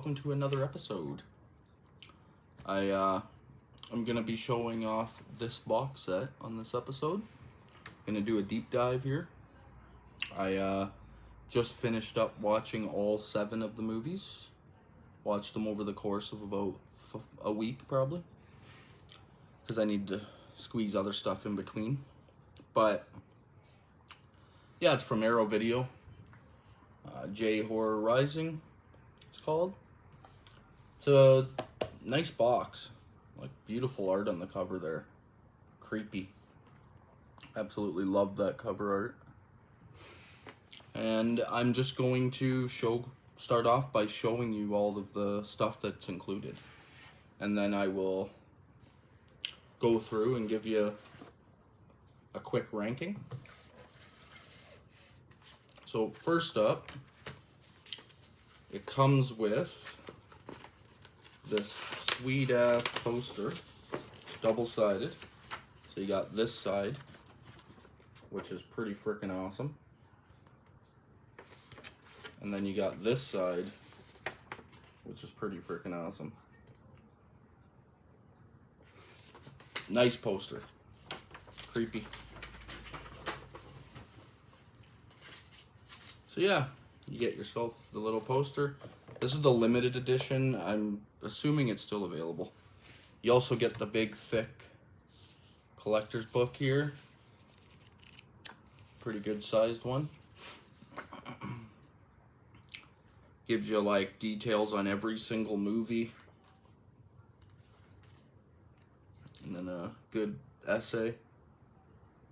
welcome to another episode. I'm gonna be showing off this box set on this episode. Gonna do a deep dive here. I just finished up watching all 7 of the movies. Watched them over the course of about a week, probably, because I need to squeeze other stuff in between. But yeah, it's from Arrow Video. J Horror Rising, it's called. It's a nice box, like beautiful art on the cover there. Creepy. Absolutely love that cover art. And I'm just going to start off by showing you all of the stuff that's included, and then I will go through and give you a quick ranking. So first up, it comes with this sweet ass poster, double-sided. So you got this side, which is pretty freaking awesome. And then you got this side, which is pretty freaking awesome. Nice poster. Creepy. So yeah, you get yourself the little poster. This is the limited edition. I'm assuming it's still available. You also get the big, thick collector's book here. Pretty good sized one. Gives you like details on every single movie. And then a good essay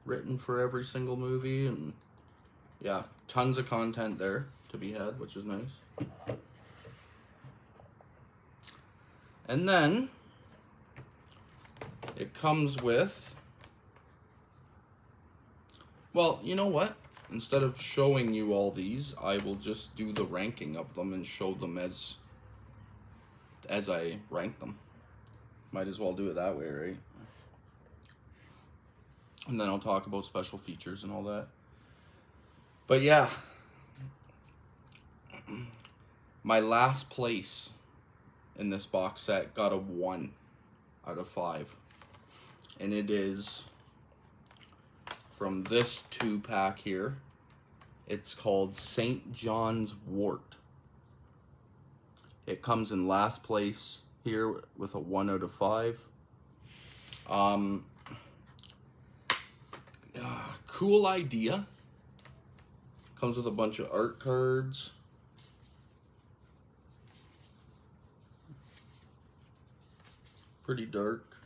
written for every single movie. And yeah, tons of content there to be had, which is nice. And then it comes with, well, you know what? Instead of showing you all these, I will just do the ranking of them and show them as I rank them. Might as well do it that way, right? And then I'll talk about special features and all that. But yeah, my last place in this box set got a 1 out of 5. And it is from this 2-pack here. It's called St. John's Wort. It comes in last place here with a 1 out of 5. Cool idea. Comes with a bunch of art cards. Pretty dark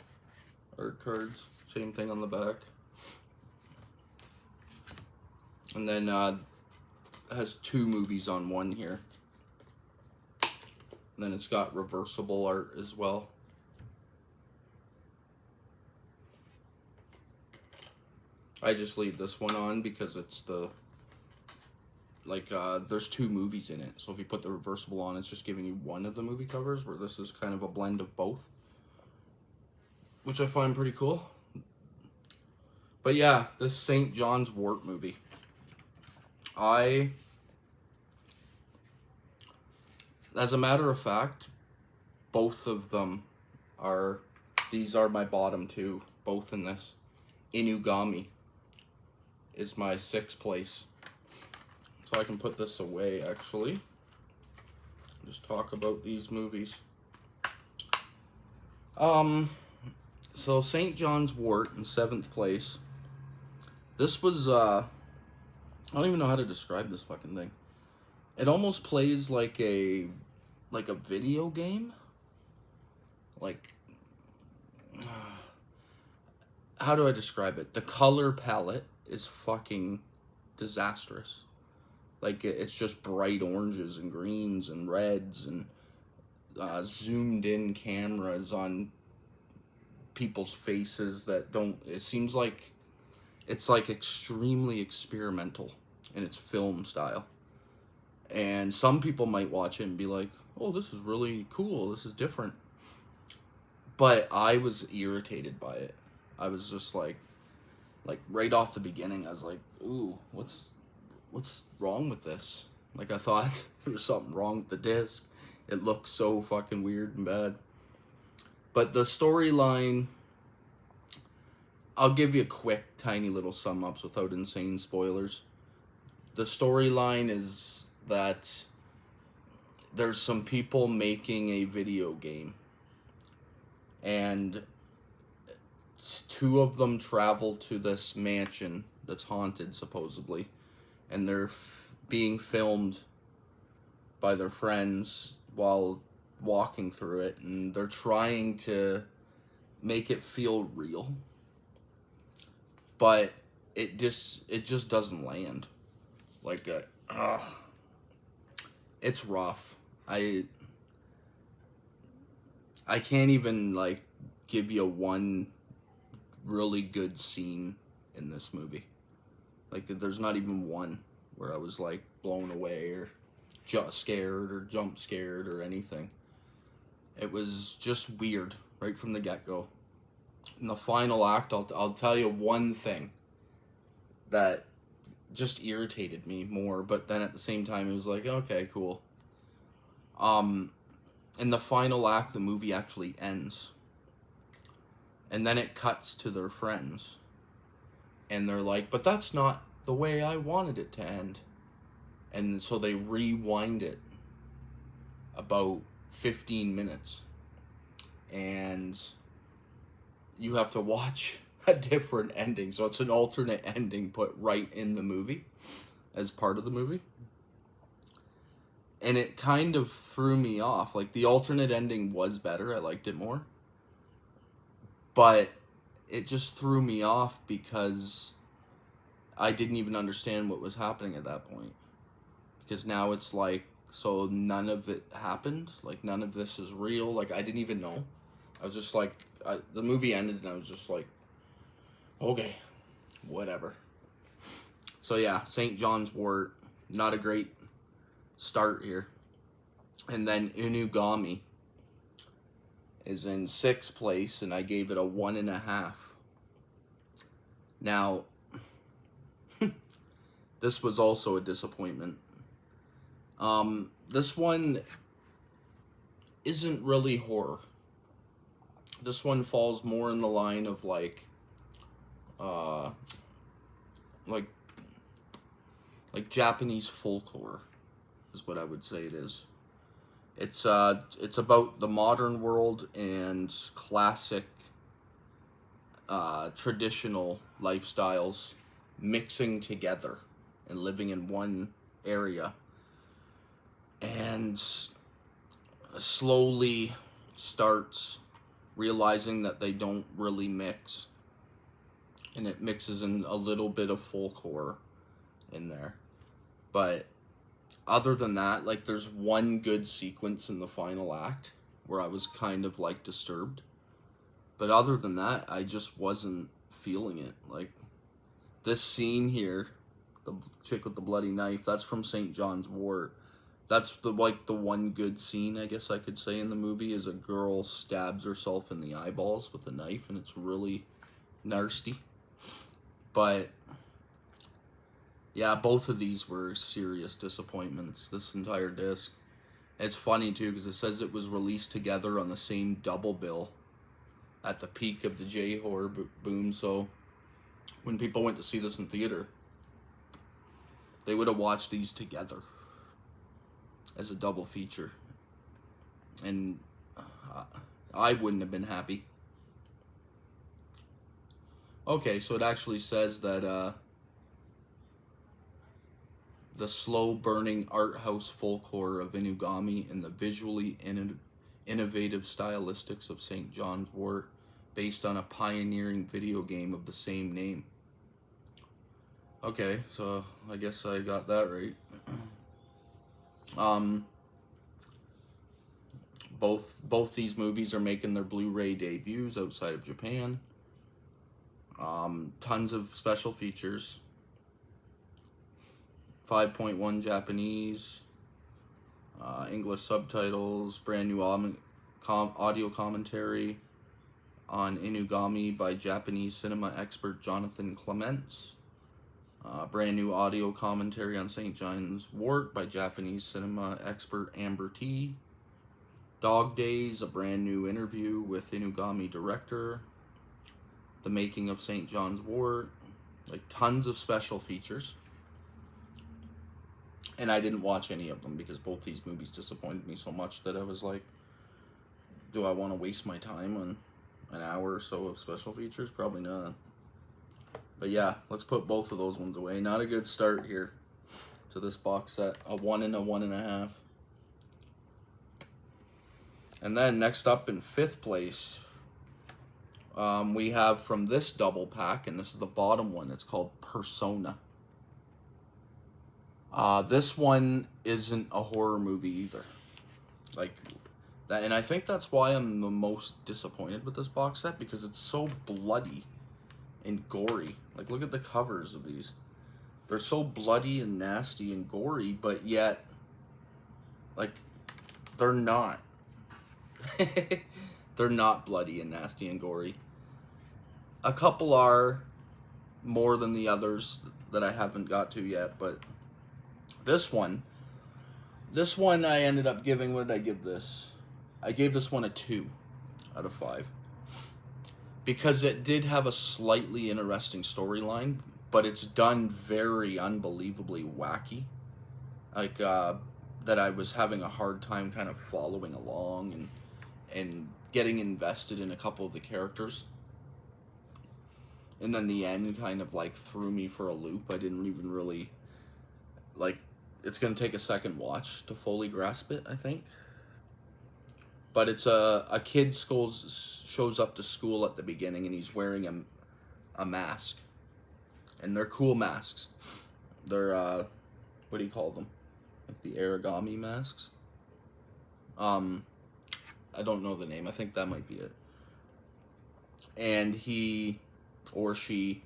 art cards. Same thing on the back. And then has 2 movies on one here. And then it's got reversible art as well. I just leave this one on because it's the, like, there's 2 movies in it. So if you put the reversible on, it's just giving you one of the movie covers, where this is kind of a blend of both, which I find pretty cool. But yeah, this St. John's Wort movie. As a matter of fact, both of them these are my bottom 2, both in this. Inugami is my 6th place. So I can put this away, actually. Just talk about these movies. So St. John's Wort in 7th place. This was, I don't even know how to describe this fucking thing. It almost plays like a video game. Like, how do I describe it? The color palette is fucking disastrous. Like, it's just bright oranges and greens and reds and zoomed in cameras on people's faces that don't, it seems like it's like extremely experimental in its film style. And some people might watch it and be like, oh, this is really cool, this is different. But I was irritated by it. I was just like right off the beginning, I was like, ooh, what's wrong with this? Like, I thought there was something wrong with the disc. It looks so fucking weird and bad. But the storyline, I'll give you a quick, tiny little sum ups without insane spoilers. The storyline is that there's some people making a video game, and two of them travel to this mansion that's haunted, supposedly, and they're being filmed by their friends while walking through it, and they're trying to make it feel real, but it just doesn't land. Like, it's rough. I can't even, like, give you one really good scene in this movie. Like, there's not even one where I was, like, blown away or scared or jump scared or anything. It was just weird right from the get-go. In the final act, I'll tell you one thing that just irritated me more, but then at the same time it was like, okay, cool. In the final act, the movie actually ends, and then it cuts to their friends, and they're like, but that's not the way I wanted it to end. And so they rewind it about 15 minutes, and you have to watch a different ending. So it's an alternate ending put right in the movie as part of the movie. And it kind of threw me off. Like, the alternate ending was better. I liked it more. But it just threw me off because I didn't even understand what was happening at that point. Because now it's like, so none of it happened? Like, none of this is real? Like, I didn't even know. I was just like, the movie ended and I was just like, okay, whatever. So yeah, St. John's Wort, not a great start here. And then Inugami is in 6th place, and I gave it a 1.5. Now, this was also a disappointment. This one isn't really horror. This one falls more in the line of like Japanese folklore is what I would say it is. It's about the modern world and classic traditional lifestyles mixing together and living in one area, and slowly starts realizing that they don't really mix, and it mixes in a little bit of folklore in there. But other than that, like, there's one good sequence in the final act where I was kind of, like, disturbed. But other than that, I just wasn't feeling it. Like, this scene here, the chick with the bloody knife, that's from St. John's Wort. That's the one good scene, I guess I could say, in the movie, is a girl stabs herself in the eyeballs with a knife, and it's really nasty. But yeah, both of these were serious disappointments, this entire disc. It's funny, too, because it says it was released together on the same double bill at the peak of the J-horror boom. So when people went to see this in theater, they would have watched these together as a double feature. And I wouldn't have been happy. Okay, so it actually says that the slow-burning art house folklore of Inugami and the visually innovative stylistics of St. John's Wort, based on a pioneering video game of the same name. Okay, so I guess I got that right. Both these movies are making their Blu-ray debuts outside of Japan. Tons of special features. 5.1 Japanese, English subtitles, brand new audio commentary on Inugami by Japanese cinema expert Jonathan Clements. Brand new audio commentary on St. John's Wort by Japanese cinema expert Amber T. Dog Days, a brand new interview with Inugami director, The Making of St. John's Wort, like tons of special features. And I didn't watch any of them because both these movies disappointed me so much that I was like, do I want to waste my time on an hour or so of special features? Probably not. But yeah, let's put both of those ones away. Not a good start here to this box set. A 1 and a 1.5. And then next up in 5th place, we have from this double pack, and this is the bottom one. It's called Persona. This one isn't a horror movie either. Like that, and I think that's why I'm the most disappointed with this box set, because it's so bloody and gory. Like, look at the covers of these. They're so bloody and nasty and gory, but yet, like, they're not. They're not bloody and nasty and gory. A couple are more than the others that I haven't got to yet, but this one I ended up giving, what did I give this? I gave this one a 2 out of 5. Because it did have a slightly interesting storyline, but it's done very unbelievably wacky. Like, that I was having a hard time kind of following along and getting invested in a couple of the characters. And then the end kind of like threw me for a loop. I didn't even really, like, it's going to take a second watch to fully grasp it, I think. But it's a kid shows up to school at the beginning, and he's wearing a mask. And they're cool masks. They're, what do you call them? Like the origami masks? I don't know the name. I think that might be it. And he or she,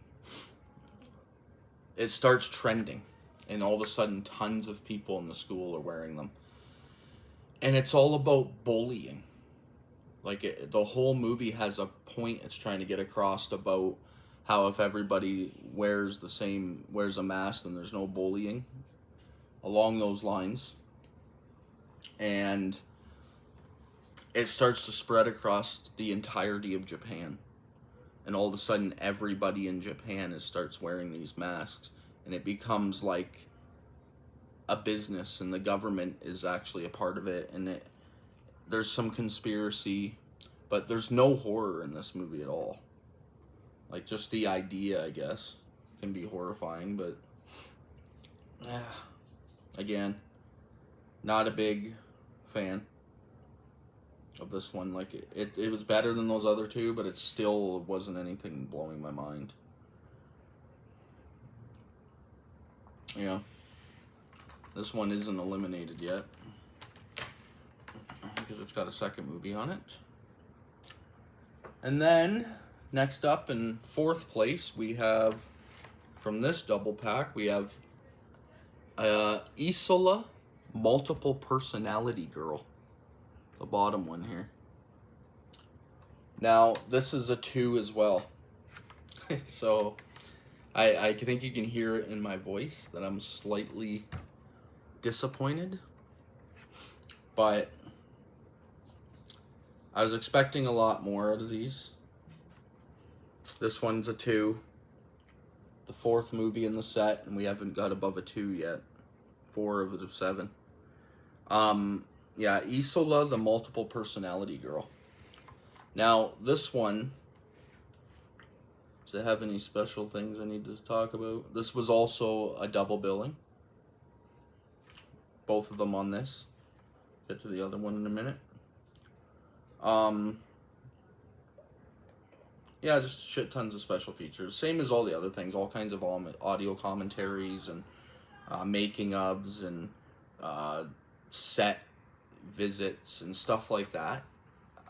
it starts trending. And all of a sudden, tons of people in the school are wearing them. And it's all about bullying. Like, the whole movie has a point it's trying to get across about how if everybody wears a mask, then there's no bullying. Along those lines. And it starts to spread across the entirety of Japan. And all of a sudden, everybody in Japan starts wearing these masks. And it becomes like a business, and the government is actually a part of it. And there's some conspiracy, but there's no horror in this movie at all. Like, just the idea, I guess, can be horrifying, but again, not a big fan of this one. Like, it was better than those other two, but it still wasn't anything blowing my mind. Yeah. This one isn't eliminated yet, because it's got a second movie on it. And then, next up in 4th place, we have, from this double pack, we have Isola, Multiple Personality Girl. The bottom one here. Now, this is a 2 as well. So, I think you can hear it in my voice that I'm slightly disappointed. But I was expecting a lot more out of these. This one's a 2. The 4th movie in the set, and we haven't got above a 2 yet. 4 of the 7. Yeah, Isola, the Multiple Personality Girl. Now, this one, does it have any special things I need to talk about? This was also a double billing. Both of them on this. Get to the other one in a minute. Yeah, just shit tons of special features. Same as all the other things. All kinds of audio commentaries and making ofs and set visits and stuff like that.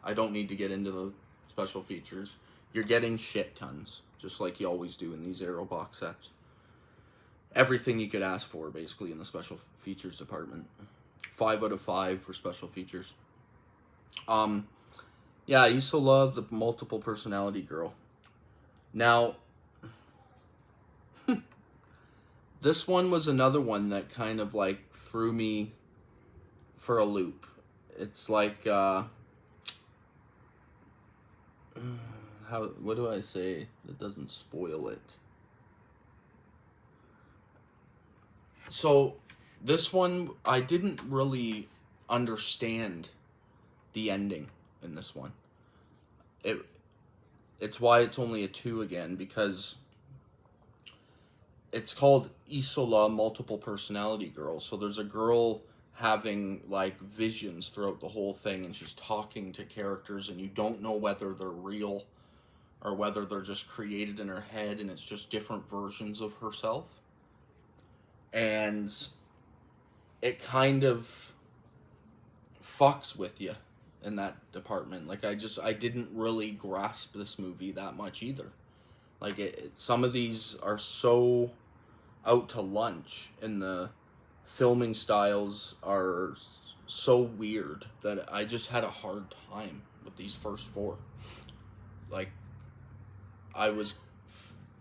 I don't need to get into the special features. You're getting shit tons, just like you always do in these Arrow box sets. Everything you could ask for, basically, in the special features department. 5 out of 5 for special features. Yeah, I used to love the Multiple Personality Girl. Now, this one was another one that kind of like threw me for a loop. it's like, what do I say that doesn't spoil it? So, this one, I didn't really understand the ending in this one. It's why it's only a 2 again, because it's called Isola Multiple Personality Girl. So there's a girl having like visions throughout the whole thing, and she's talking to characters, and you don't know whether they're real or whether they're just created in her head, and it's just different versions of herself. And it kind of fucks with you in that department. Like, I didn't really grasp this movie that much either. Like, some of these are so out to lunch, and the filming styles are so weird that I just had a hard time with these first 4. Like, I was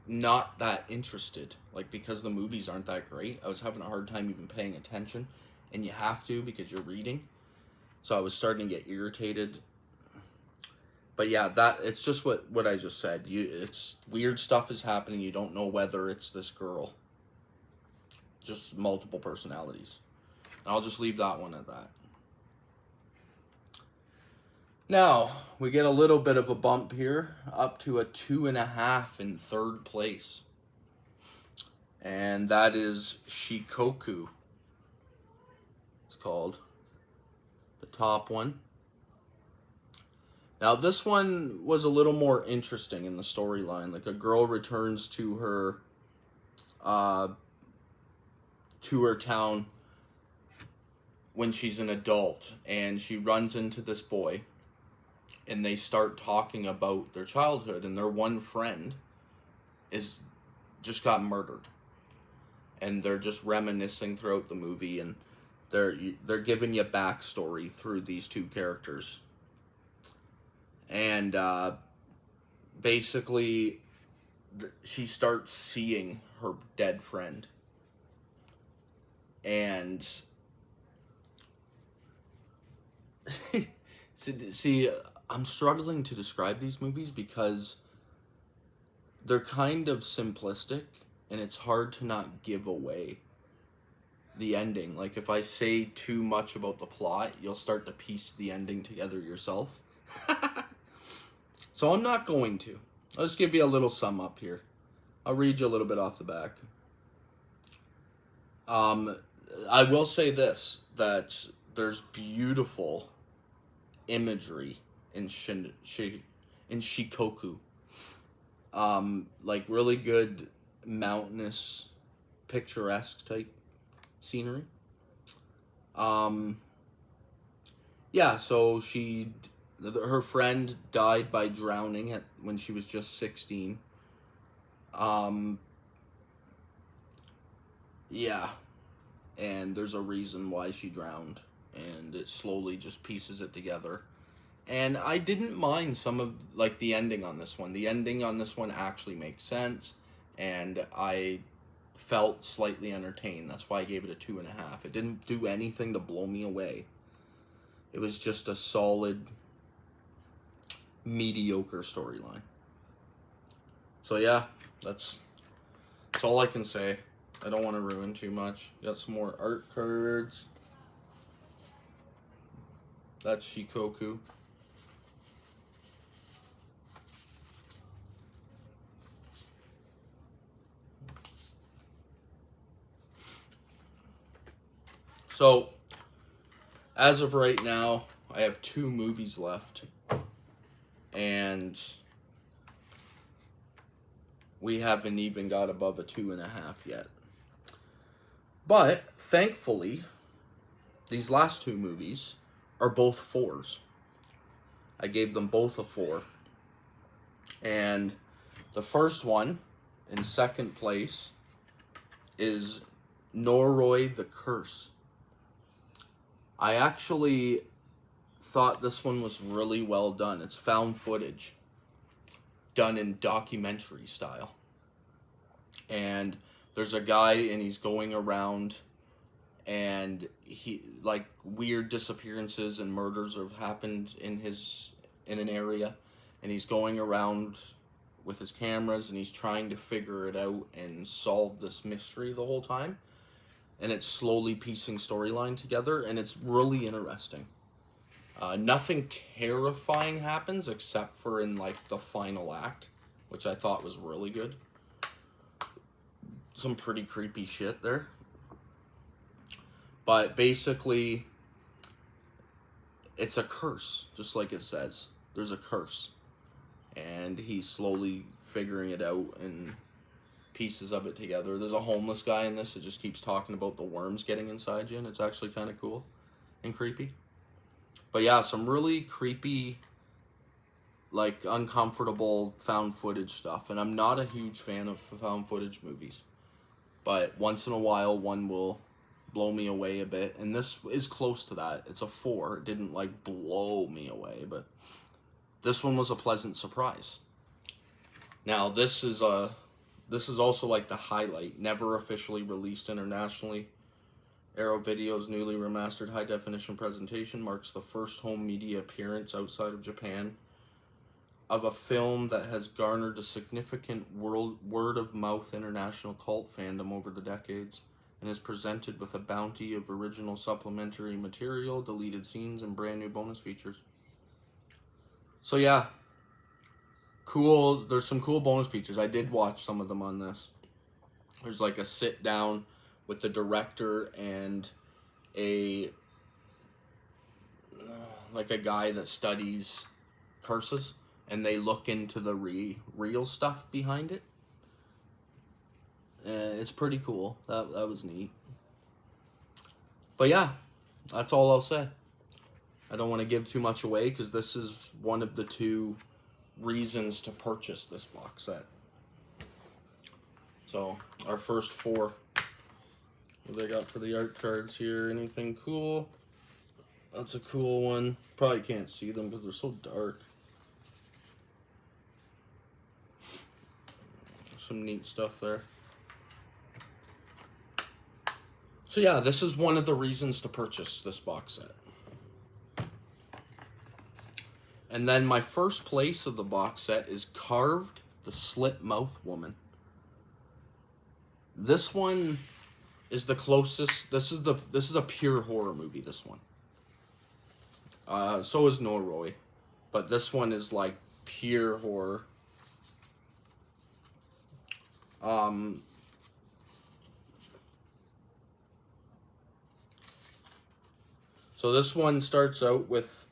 not that interested, like, because the movies aren't that great. I was having a hard time even paying attention, and you have to because you're reading. So I was starting to get irritated. But yeah, it's just what I just said. It's weird stuff is happening. You don't know whether it's this girl. Just multiple personalities. I'll just leave that one at that. Now, we get a little bit of a bump here, up to a 2.5 in third place. And that is Shikoku. It's called. The top one. Now, this one was a little more interesting in the storyline. Like, a girl returns to her town when she's an adult, and she runs into this boy, and they start talking about their childhood, and their one friend is just got murdered, and they're just reminiscing throughout the movie, and they're giving you backstory through these two characters. And basically she starts seeing her dead friend, and see, I'm struggling to describe these movies because they're kind of simplistic, and it's hard to not give away the ending. Like, if I say too much about the plot, you'll start to piece the ending together yourself. So I'm not going to. I'll just give you a little sum up here. I'll read you a little bit off the back. I will say this, that there's beautiful imagery in Shikoku. Like, really good mountainous, picturesque type scenery. Yeah, so her friend died by drowning when she was just 16. Yeah, and there's a reason why she drowned, and it slowly just pieces it together. And I didn't mind some of, like, the ending on this one. The ending on this one actually makes sense, and I felt slightly entertained. That's why I gave it a 2.5. It didn't do anything to blow me away. It was just a solid, mediocre storyline. So yeah, that's all I can say. I don't want to ruin too much. Got some more art cards. That's Shikoku. So, as of right now, I have 2 movies left. And we haven't even got above a 2.5 yet. But, thankfully, these last 2 movies are both 4s. I gave them both a 4. And the first one, in second place, is Noroi the Curse. I actually thought this one was really well done. It's found footage, done in documentary style. And there's a guy, and he's going around, and he, like, weird disappearances and murders have happened in an area, and he's going around with his cameras, and he's trying to figure it out and solve this mystery the whole time, and it's slowly piecing storyline together, and it's really interesting. Nothing terrifying happens except for in, like, the final act, which I thought was really good. Some pretty creepy shit there. But basically, it's a curse, just like it says. There's a curse. And he's slowly figuring it out and pieces of it together. There's a homeless guy in this that just keeps talking about the worms getting inside you, and it's actually kind of cool and creepy. But yeah, some really creepy, like, uncomfortable found footage stuff. And I'm not a huge fan of found footage movies. But once in a while, one will blow me away a bit. And this is close to that. It's a 4. It didn't, like, blow me away. But this one was a pleasant surprise. Now, this is also, like, the highlight. Never officially released internationally. Arrow Video's newly remastered high-definition presentation marks the first home media appearance outside of Japan of a film that has garnered a significant word-of-mouth international cult fandom over the decades, and is presented with a bounty of original supplementary material, deleted scenes, and brand new bonus features. So yeah, cool. There's some cool bonus features. I did watch some of them on this. There's like a sit-down with the director and a guy that studies curses, and they look into the real stuff behind it. It's pretty cool. That was neat. But yeah, that's all I'll say. I don't want to give too much away because this is one of the 2 reasons to purchase this box set. So, our first 4. What they got for the art cards here? Anything cool? That's a cool one. Probably can't see them because they're so dark. Some neat stuff there. So yeah, this is one of the reasons to purchase this box set. And then my first place of the box set is Carved, the Slit Mouth Woman. This one is the closest. This is a pure horror movie, this one. So is Noroi. But this one is like pure horror. So this one starts out with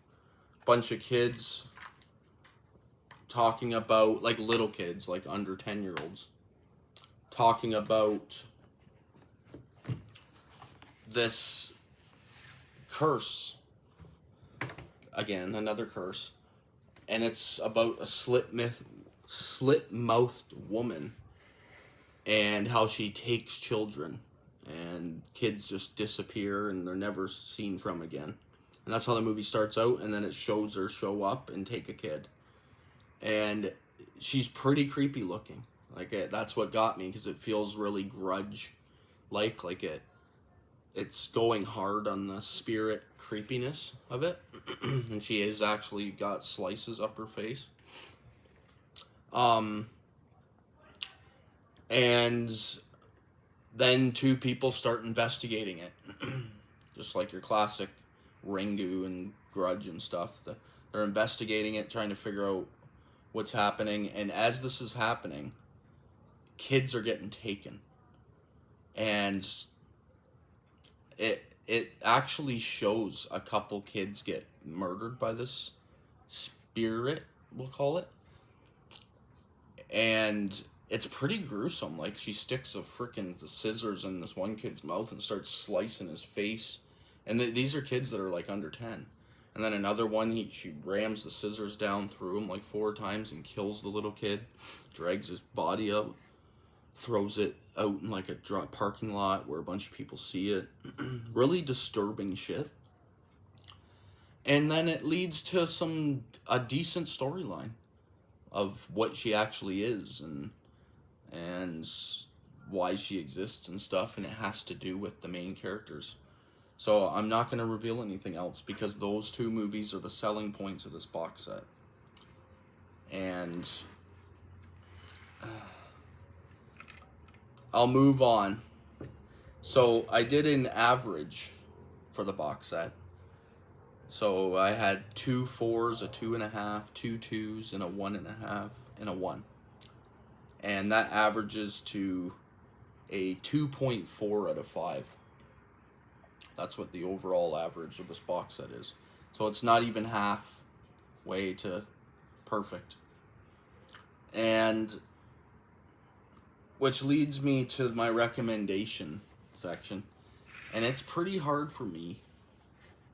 a bunch of kids talking about, like, little kids, like under 10-year-olds, talking about this curse. Again, another curse. And it's about a slit-mouthed woman and how she takes children, and kids just disappear and they're never seen from again. And that's how the movie starts out, and then it shows her show up and take a kid. And she's pretty creepy looking. Like, that's what got me, because it feels really Grudge-like. Like, it's going hard on the spirit creepiness of it. And she has actually got slices up her face. And then 2 people start investigating it. Just like your classic Ringu and Grudge and stuff. They're investigating it, trying to figure out what's happening. And as this is happening, kids are getting taken. And it actually shows a couple kids get murdered by this spirit, we'll call it. And it's pretty gruesome. Like, she sticks the scissors in this one kid's mouth and starts slicing his face. And these are kids that are, like, under 10. And then another one, she rams the scissors down through him, like, 4 times and kills the little kid. Drags his body out. Throws it out in, like, a parking lot where a bunch of people see it. Really disturbing shit. And then it leads to a decent storyline of what she actually is, and why she exists and stuff, and it has to do with the main characters. So I'm not going to reveal anything else because those two movies are the selling points of this box set. And I'll move on. So I did an average for the box set. So I had 2 4s, a 2.5, 2 2s, and a 1.5, and a 1. And that averages to a 2.4 out of 5. That's what the overall average of this box set is. So it's not even halfway to perfect. And which leads me to my recommendation section. And it's pretty hard for me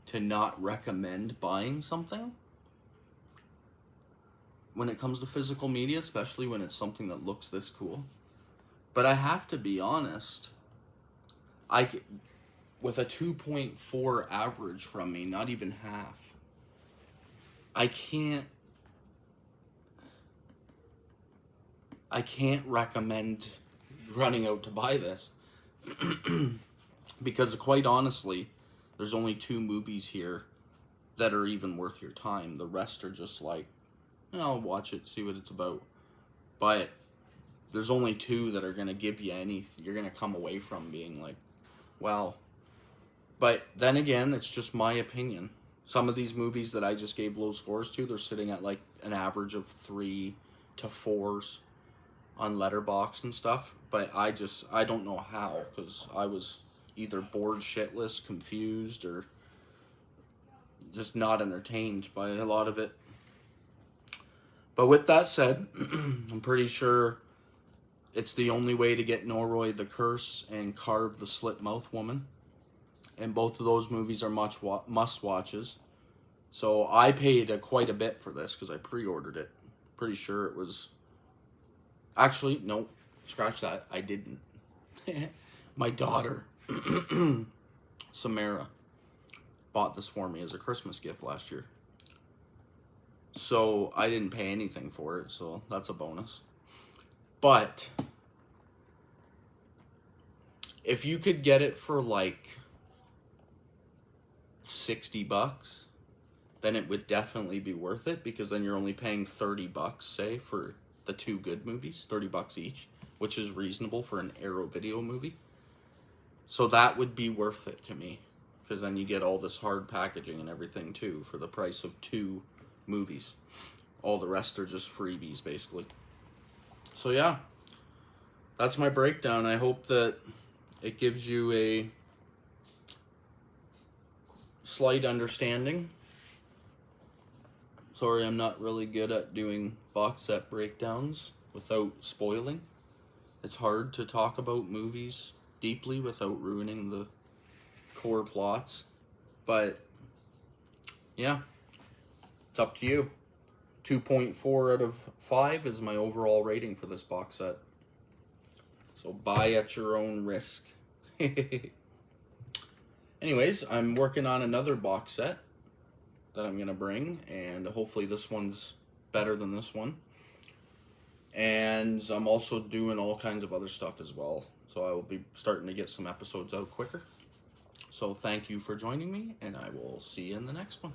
to not recommend buying something when it comes to physical media, especially when it's something that looks this cool. But I have to be honest, with a 2.4 average from me, not even half, I can't recommend running out to buy this. Because quite honestly, there's only 2 movies here that are even worth your time. The rest are just like, watch it, see what it's about. But there's only 2 that are going to give you anything. You're going to come away from being like, wow. But then again, it's just my opinion. Some of these movies that I just gave low scores to, they're sitting at like an average of 3 to 4s on Letterboxd and stuff. But I don't know how, because I was either bored shitless, confused, or just not entertained by a lot of it. But with that said, I'm pretty sure it's the only way to get Noroi the Curse and Carve the Slit Mouth Woman. And both of those movies are must-watches. So I paid quite a bit for this because I pre-ordered it. Pretty sure it was... Actually, no, scratch that. I didn't. My daughter, Samara, bought this for me as a Christmas gift last year. So I didn't pay anything for it, so that's a bonus. But if you could get it for like $60, then it would definitely be worth it, because then you're only paying $30, say, for the 2 good movies, $30 each, which is reasonable for an Arrow Video movie. So that would be worth it to me, because then you get all this hard packaging and everything too for the price of 2 movies. All the rest are just freebies, basically. So yeah, that's my breakdown. I hope that it gives you a slight understanding. Sorry, I'm not really good at doing box set breakdowns without spoiling. It's hard to talk about movies deeply without ruining the core plots. But yeah, it's up to you. 2.4 out of 5 is my overall rating for this box set. So buy at your own risk. Anyways, I'm working on another box set that I'm going to bring, and hopefully this one's better than this one. And I'm also doing all kinds of other stuff as well, so I will be starting to get some episodes out quicker. So thank you for joining me, and I will see you in the next one.